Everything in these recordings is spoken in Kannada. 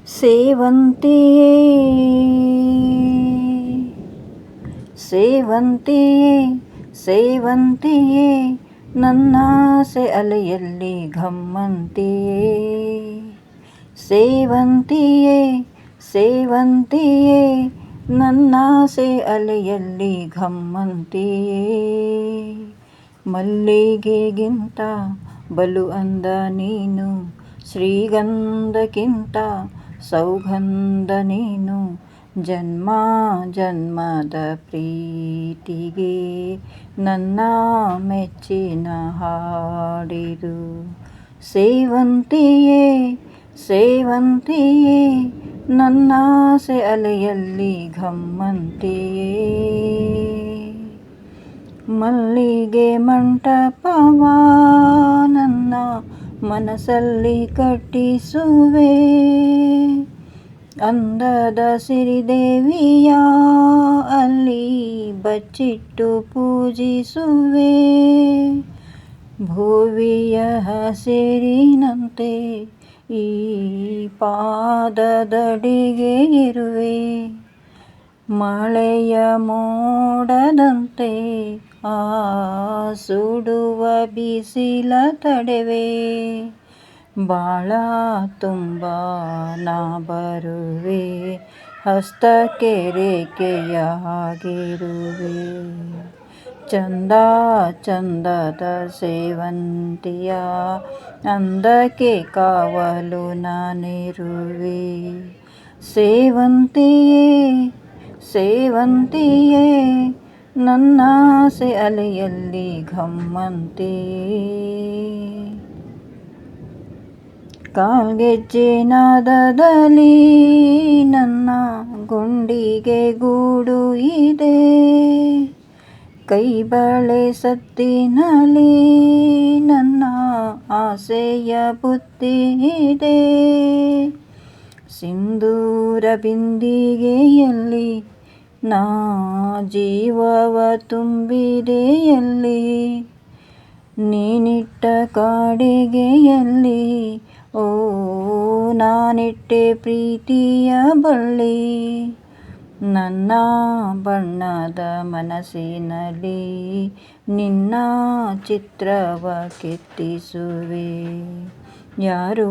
ಸೇವಂತಿಯೇ ಸೇವಂತಿಯೇ ಸೇವಂತಿಯೇ ನನ್ನಾಸೆ ಅಲೆಯಲ್ಲಿ ಘಮ್ಮಂತಿಯೇ ಸೇವಂತಿಯೇ ಸೇವಂತಿಯೇ ನನ್ನಾಸೆ ಅಲೆಯಲ್ಲಿ ಘಮ್ಮಂತಿಯೇ ಮಲ್ಲಿಗೆಗಿಂತ ಬಲು ಅಂದ ನೀನು ಶ್ರೀಗಂಧಕ್ಕಿಂತ ಸೌಗಂಧ ನೀನು ಜನ್ಮ ಜನ್ಮದ ಪ್ರೀತಿಗೆ ನನ್ನ ಮೆಚ್ಚಿನ ಹಾಡಿದು ಸೇವಂತಿಯೇ ಸೇವಂತಿಯೇ ನನ್ನಾಸೆ ಅಲೆಯಲ್ಲಿ ಘಮ್ಮಂತಿಯೇ ಮಲ್ಲಿಗೆ ಮಂಟಪವ ನನ್ನ ಮನಸ್ಸಲ್ಲಿ ಕಟ್ಟಿಸುವೆ ಅಂದದ ಸಿರಿದೇವಿಯ ಅಲ್ಲಿ ಬಚ್ಚಿಟ್ಟು ಪೂಜಿಸುವೆ ಭುವಿಯ ಹಸಿರಿನಂತೆ ಈ ಪಾದದಡಿಗೆ ಇರುವೆ ಮಳೆಯ ಮೋಡದಂತೆ ಆ ಸುಡುವ ಬಿಸಿಲ ತಡೆವೆ ಬಾಳ ತುಂಬ ನಾ ಬರುವೆ ಹಸ್ತಕ್ಕೆ ರೇಖೆಯ ಹಾಗಿರುವೆ ಚಂದ ಚಂದದ ಸೇವಂತಿಯ ಅಂದಕ್ಕೆ ಕಾವಲು ನಾನಿರುವೆ ಸೇವಂತಿಯೇ ಸೇವಂತಿಯೇ ನನ್ನಾಸೆ ಅಲೆಯಲ್ಲಿ ಘಮ್ಮಂತಿಯೇ ಕಾಲ್ಗೆಜ್ಜೆ ನಾದದಲ್ಲಿ ನನ್ನ ಗುಂಡಿಗೆ ಗೂಡು ಇದೆ ಕೈಬಳೆ ಸತ್ತಿನಲ್ಲಿ ನನ್ನ ಆಸೆಯ ಬುತ್ತಿ ಇದೆ ಸಿಂಧೂರ ಬಿಂದಿಗೆಯಲ್ಲಿ ನಾ ಜೀವವ ತುಂಬಿದೆಯಲ್ಲಿ ನೀನಿಟ್ಟ ಕಾಡಿಗೆಯಲ್ಲಿ ಓ ನಾನಿಟ್ಟೆ ಪ್ರೀತಿಯ ಬಳ್ಳಿ ನನ್ನ ಬಣ್ಣದ ಮನಸ್ಸಿನಲ್ಲಿ ನಿನ್ನ ಚಿತ್ರವ ಕೆತ್ತಿಸುವೆ ಯಾರೂ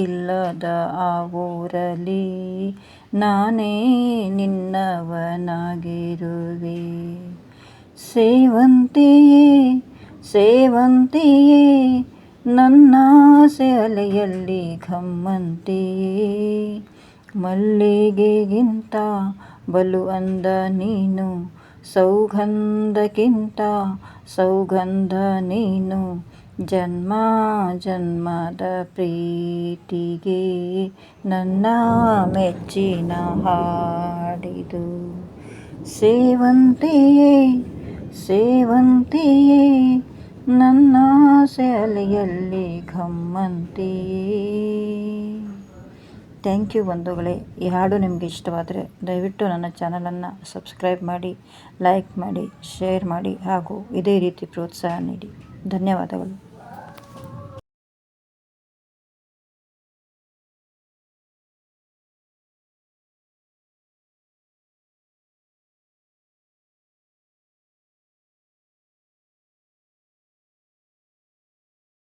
ಇಲ್ಲದ ಆ ಊರಲ್ಲಿ ನಾನೇ ನಿನ್ನವನಾಗಿರುವೆ ಸೇವಂತಿಯೇ ಸೇವಂತಿಯೇ ನನ್ನಾಸೆ ಅಲೆಯಲ್ಲಿ ಘಮ್ಮಂತಿಯೇ ಮಲ್ಲಿಗೆಗಿಂತ ಬಲು ಅಂದ ನೀನು ಸೌಗಂಧಕ್ಕಿಂತ ಸೌಗಂಧ ನೀನು ಜನ್ಮ ಜನ್ಮದ ಪ್ರೀತಿಗೆ ನನ್ನ ಮೆಚ್ಚಿನ ಹಾಡಿದು ಸೇವಂತಿಯೇ ಸೇವಂತಿಯೇ ನನ್ನಾಸೆ ಅಲೆಯಲ್ಲಿ ಘಮ್ಮಂತಿಯೇ ಥ್ಯಾಂಕ್ ಯು ಬಂಧುಗಳೇ. ಈ ಹಾಡು ನಿಮಗೆ ಇಷ್ಟವಾದರೆ ದಯವಿಟ್ಟು ನನ್ನ ಚಾನಲನ್ನು ಸಬ್ಸ್ಕ್ರೈಬ್ ಮಾಡಿ, ಲೈಕ್ ಮಾಡಿ, ಶೇರ್ ಮಾಡಿ ಹಾಗೂ ಇದೇ ರೀತಿ ಪ್ರೋತ್ಸಾಹ ನೀಡಿ. ಧನ್ಯವಾದಗಳು.